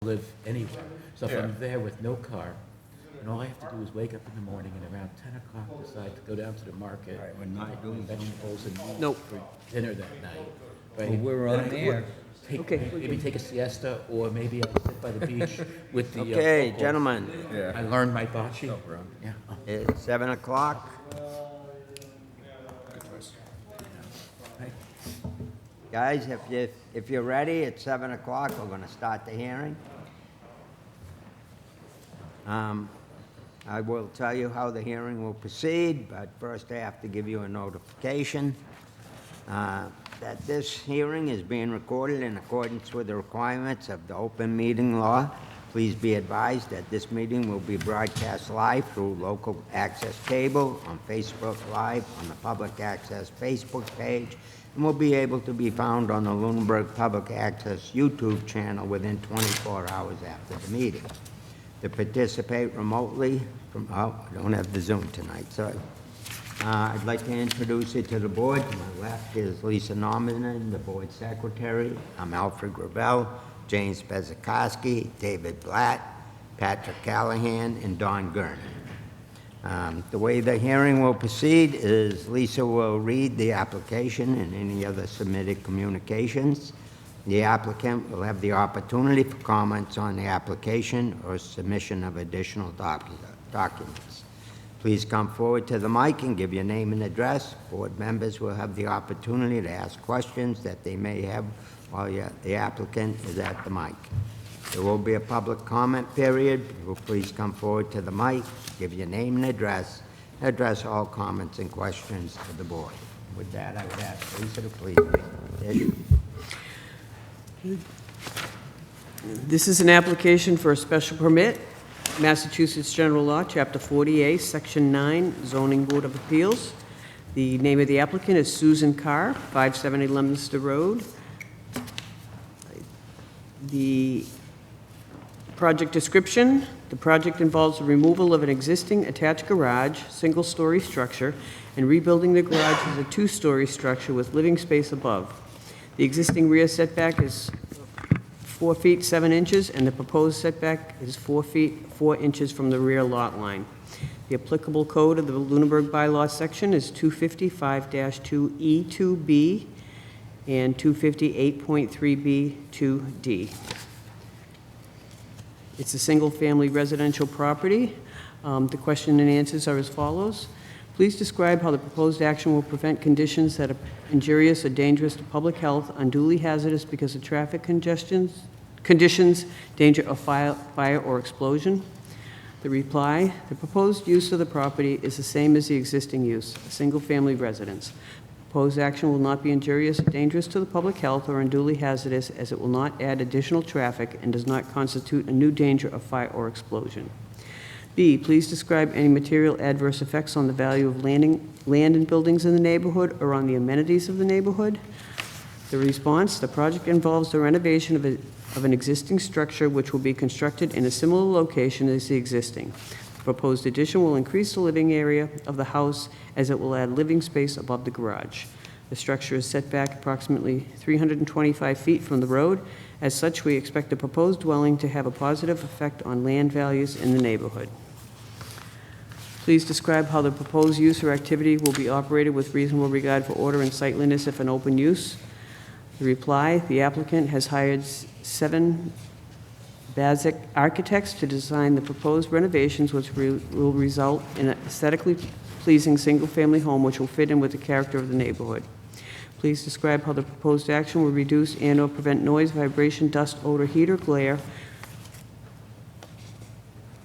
live anywhere. So if I'm there with no car, and all I have to do is wake up in the morning and around 10 o'clock decide to go down to the market, Right, we're not take my doing vegetables and meat Nope. for dinner that night. Right? Well, we're Then on I could there. take, maybe take a siesta, or maybe I'll sit by the beach with the. Okay, locals. gentlemen, I learned my bocce. Yeah. Oh, it's 7 o'clock. right. Guys, if you're ready, at 7 o'clock, we're going to start the hearing. I will tell you how the hearing will proceed, but first I have to give you a notification that this hearing is being recorded in accordance with the requirements of the open meeting law. Please be advised that this meeting will be broadcast live through local access cable, on Facebook Live, on the public access Facebook page, and will be able to be found on the Lunenburg Public Access YouTube channel within 24 hours after the meeting. To participate remotely I don't have the Zoom tonight, sorry. I'd like to introduce you to the board. To my left is Lisa Norman, the board secretary. I'm Alfred Gravel, James Bezikoski, David Blatt, Patrick Callahan, and Don Gurn. The way the hearing will proceed is Lisa will read the application and any other submitted communications. The applicant will have the opportunity for comments on the application or submission of additional documents. Please come forward to the mic and give your name and address. Board members will have the opportunity to ask questions that they may have while the applicant is at the mic. There will be a public comment period. You will please come forward to the mic, give your name and address all comments and questions to the board. With that, I would ask Lisa to please read. This is an application for a special permit, Massachusetts General Law, Chapter 40A, Section 9, Zoning Board of Appeals. The name of the applicant is Susan Carr, 570 Leominster Road. The project description: the project involves the removal of an existing attached garage, single-story structure, and rebuilding the garage as a two-story structure with living space above. The existing rear setback is 4 feet 7 inches, and the proposed setback is 4 feet 4 inches from the rear lot line. The applicable code of the Lunenburg bylaw section is 255-2E2B and 258.3B2D. It's a single-family residential property. The question and answers are as follows. Please describe how the proposed action will prevent conditions that are injurious or dangerous to public health, unduly hazardous because of traffic conditions, danger of fire or explosion. The reply: the proposed use of the property is the same as the existing use, a single-family residence. Proposed action will not be injurious or dangerous to the public health or unduly hazardous, as it will not add additional traffic and does not constitute a new danger of fire or explosion. B, please describe any material adverse effects on the value of land and buildings in the neighborhood or on the amenities of the neighborhood. The response: the project involves the renovation of an existing structure which will be constructed in a similar location as the existing. The proposed addition will increase the living area of the house, as it will add living space above the garage. The structure is set back approximately 325 feet from the road. As such, we expect the proposed dwelling to have a positive effect on land values in the neighborhood. Please describe how the proposed use or activity will be operated with reasonable regard for order and sightliness if an open use. The reply: the applicant has hired 7 Basic architects to design the proposed renovations, which will result in an aesthetically pleasing single-family home which will fit in with the character of the neighborhood. Please describe how the proposed action will reduce and/or prevent noise, vibration, dust, odor, heat, or glare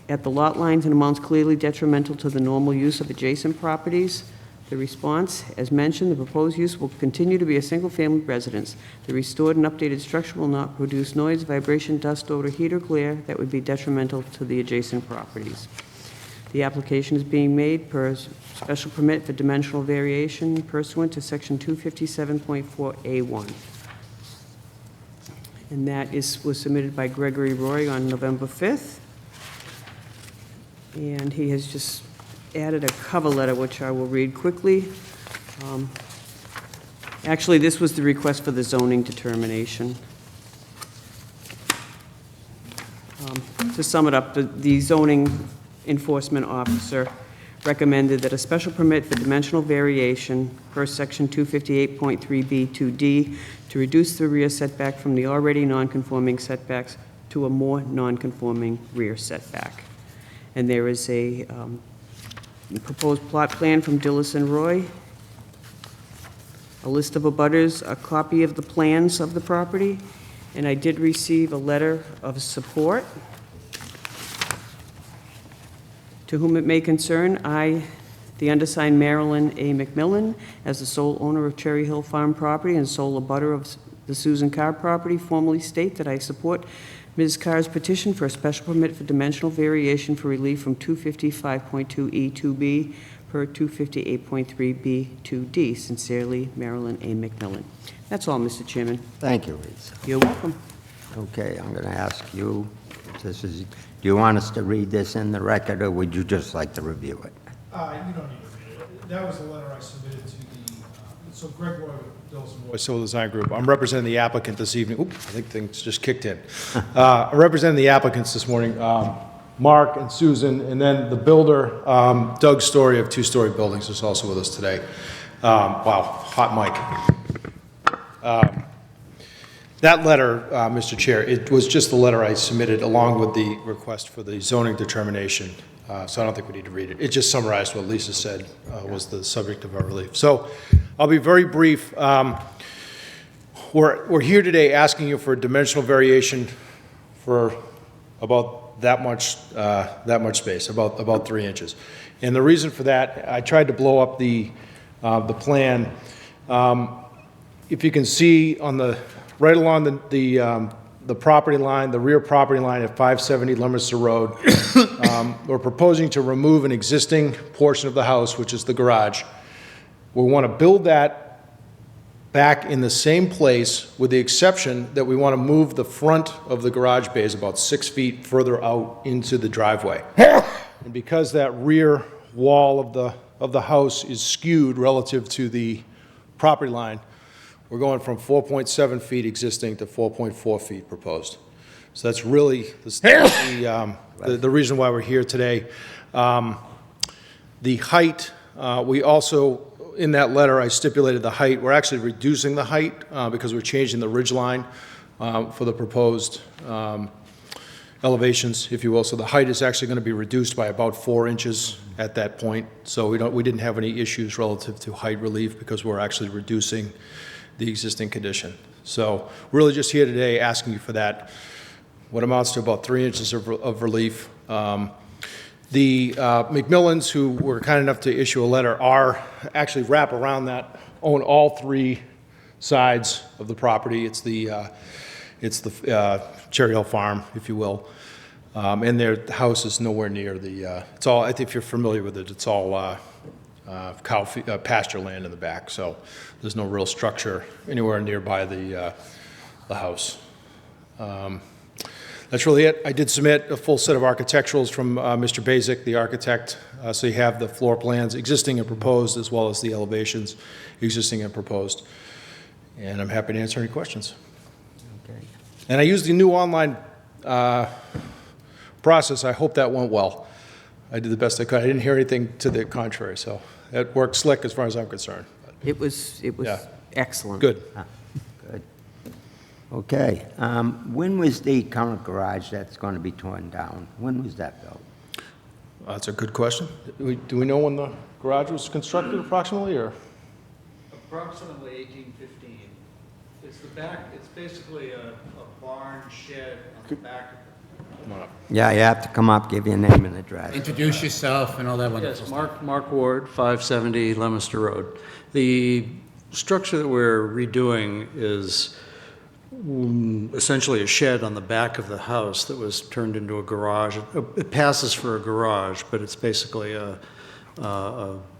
at the lot lines in amounts clearly detrimental to the normal use of adjacent properties. The response: as mentioned, the proposed use will continue to be a single-family residence. The restored and updated structure will not produce noise, vibration, dust, odor, heat, or glare that would be detrimental to the adjacent properties. The application is being made per special permit for dimensional variation pursuant to Section 257.4A1. And that was submitted by Gregory Roy on November 5th. And he has just added a cover letter, which I will read quickly. Actually, this was the request for the zoning determination. To sum it up, the zoning enforcement officer recommended that a special permit for dimensional variation per section 258.3B2D to reduce the rear setback from the already non-conforming setbacks to a more non-conforming rear setback. And there is a proposed plot plan from Dillis and Roy, a list of abutters, a copy of the plans of the property, and I did receive a letter of support. To whom it may concern, I, the undersigned Marilyn A. McMillan, as the sole owner of Cherry Hill Farm property and sole abutter of the Susan Carr property, formally state that I support Ms. Carr's petition for a special permit for dimensional variation for relief from 255.2E2B per 258.3B2D. Sincerely, Marilyn A. McMillan. That's all, Mr. Chairman. Thank you, Lisa. You're welcome. Okay, I'm going to ask you, do you want us to read this in the record, or would you just like to review it? You don't need to read it. That was the letter I submitted to the, so Greg Roy with Dillis and Roy Civil Design Group. I'm representing the applicant this evening. Oop, I think things just kicked in. I'm representing the applicants this morning, Mark and Susan, and then the builder, Doug Story of Two Story Buildings is also with us today. Wow, hot mic. That letter, Mr. Chair, it was just the letter I submitted along with the request for the zoning determination, so I don't think we need to read it. It just summarized what Lisa said was the subject of our relief. So I'll be very brief. We're here today asking you for a dimensional variation for about that much space, about 3 inches. And the reason for that, I tried to blow up the plan. If you can see on the right along the property line, the rear property line at 570 Leominster Road, we're proposing to remove an existing portion of the house, which is the garage. We want to build that back in the same place, with the exception that we want to move the front of the garage bays about 6 feet further out into the driveway. And because that rear wall of the house is skewed relative to the property line, we're going from 4.7 feet existing to 4.4 feet proposed. So that's really the reason why we're here today. The height, we also, in that letter, I stipulated the height. We're actually reducing the height because we're changing the ridge line for the proposed elevations, if you will. So the height is actually going to be reduced by about 4 inches at that point. So we didn't have any issues relative to height relief because we're actually reducing the existing condition. So really just here today asking you for that, what amounts to about 3 inches of relief. The McMillans, who were kind enough to issue a letter, are actually wrap around that, own all 3 sides of the property. It's the Cherry Hill Farm, if you will. And their house is nowhere near the, it's all, I think if you're familiar with it, it's all pasture land in the back. So there's no real structure anywhere nearby the house. That's really it. I did submit a full set of architecturals from Mr. Basic, the architect, so you have the floor plans, existing and proposed, as well as the elevations, existing and proposed. And I'm happy to answer any questions. Okay. And I used the new online process. I hope that went well. I did the best I could. I didn't hear anything to the contrary, so it worked slick as far as I'm concerned. It was Yeah. excellent. Good. Good. Okay. When was the current garage that's going to be torn down? When was that built? That's a good question. Do we know when the garage was constructed approximately, or? Approximately 1815. It's the back, it's basically a barn shed on the back. Come on up. Yeah, you have to come up, give your name and address. Introduce yourself and all that wonderful Yes, stuff. Mark Ward, 570 Leominster Road. The structure that we're redoing is essentially a shed on the back of the house that was turned into a garage. It passes for a garage, but it's basically a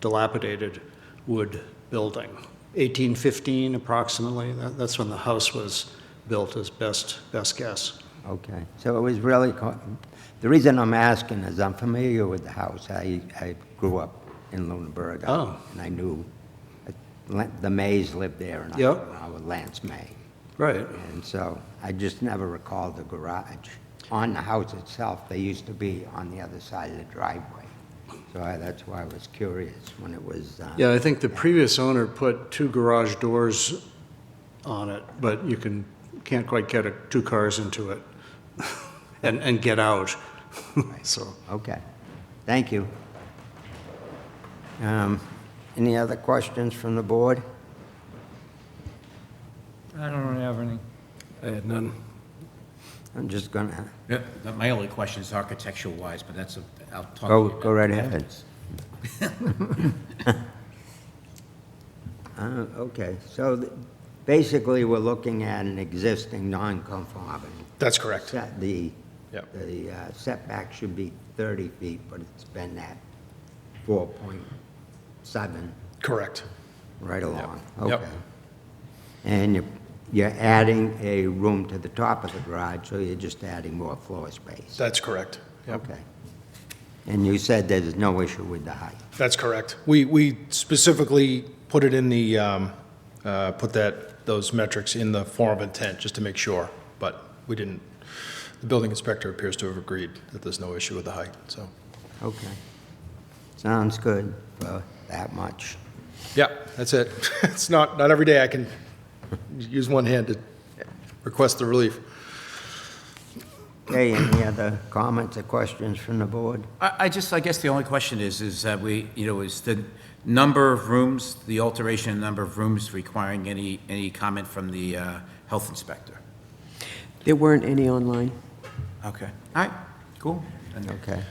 dilapidated wood building. 1815 approximately, that's when the house was built, as best guess. Okay. So it was really, the reason I'm asking is I'm familiar with the house. I grew up in Lunenburg. Oh. And I knew the Mays lived there, and Yep. I with Lance May. Right. And so I just never recalled the garage. on the house itself. They used to be on the other side of the driveway. So that's why I was curious when it was, Yeah, I think the previous owner put 2 garage doors on it, but you can't quite get 2 cars into it and get out. So, okay. Thank you. Any other questions from the board? I don't have any. I had none. I'm just gonna, Yeah, my only question is architectural wise, but that's, I'll talk to you go about right that ahead. afterwards. Okay, so basically, we're looking at an existing non-conforming. That's correct. The Yep. setback should be 30 feet, but it's been at 4.7 Correct. right along. Yep. Okay. And you're adding a room to the top of the garage, so you're just adding more floor space. That's correct. Yep. Okay. And you said there's no issue with the height. That's correct. We specifically put it in the, those metrics in the form of intent, just to make sure, but we didn't, the building inspector appears to have agreed that there's no issue with the height, so. Okay. Sounds good for that much. Yeah, that's it. It's not every day I can use one hand to request the relief. Okay, any other comments or questions from the board? I guess the only question is that is the number of rooms, the alteration in number of rooms requiring any comment from the health inspector? There weren't any online. Okay, all right, cool. And Okay.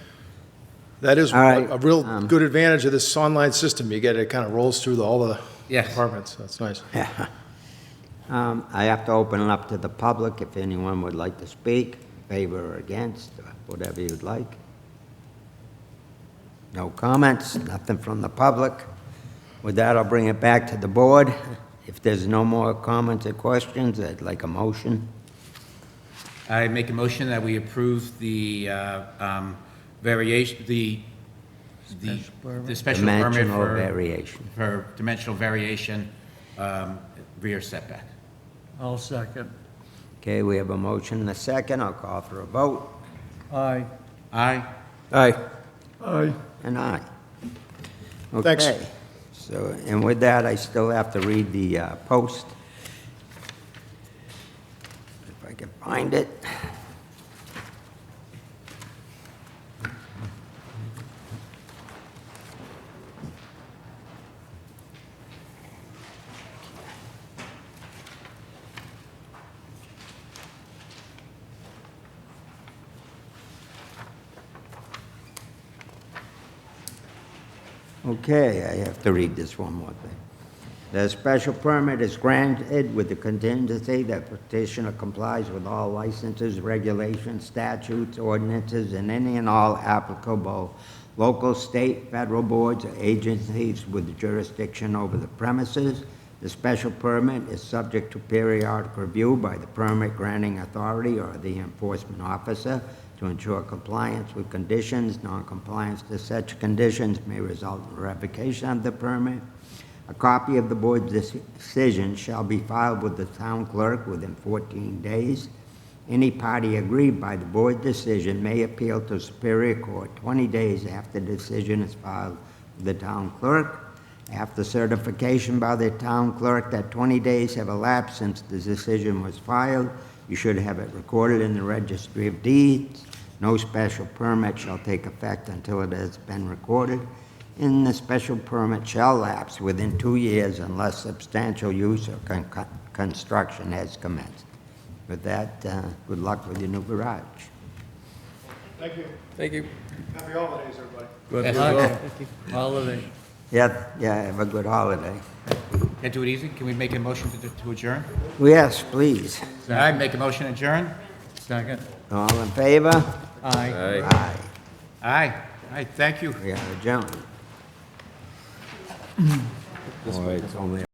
That is All right, a real good advantage of this online system. You get, it kind of rolls through all the Yes. departments. That's nice. I have to open it up to the public if anyone would like to speak, favor or against, or whatever you'd like. No comments, nothing from the public. With that, I'll bring it back to the board. If there's no more comments or questions, I'd like a motion. I make a motion that we approve the variation, the special permit Dimensional for variation. dimensional variation, rear setback. I'll second. Okay, we have a motion and a second. I'll call for a vote. Aye. Aye. Aye. Aye. And aye. Thanks. Okay. So, and with that, I still have to read the post. If I can find it. Okay, I have to read this one more thing. The special permit is granted with the contingency that petitioner complies with all licenses, regulations, statutes, ordinances, and any and all applicable local, state, federal boards or agencies with jurisdiction over the premises. The special permit is subject to periodic review by the permit granting authority or the enforcement officer to ensure compliance with conditions. Non-compliance to such conditions may result in revocation of the permit. A copy of the board's decision shall be filed with the town clerk within 14 days. Any party aggrieved by the board decision may appeal to Superior Court 20 days after the decision is filed with the town clerk. After certification by the town clerk that 20 days have elapsed since the decision was filed, you should have it recorded in the Registry of Deeds. No special permit shall take effect until it has been recorded, and the special permit shall lapse within 2 years unless substantial use or construction has commenced. With that, good luck with your new garage. Thank you. Thank you. Happy holidays, everybody. Good luck. Holiday. Yeah, have a good holiday. Can't do it easy? Can we make a motion to adjourn? Yes, please. I make a motion to adjourn? Second. All in favor? Aye. Aye. Aye. Aye, thank you. We are adjourned. Boy, it's only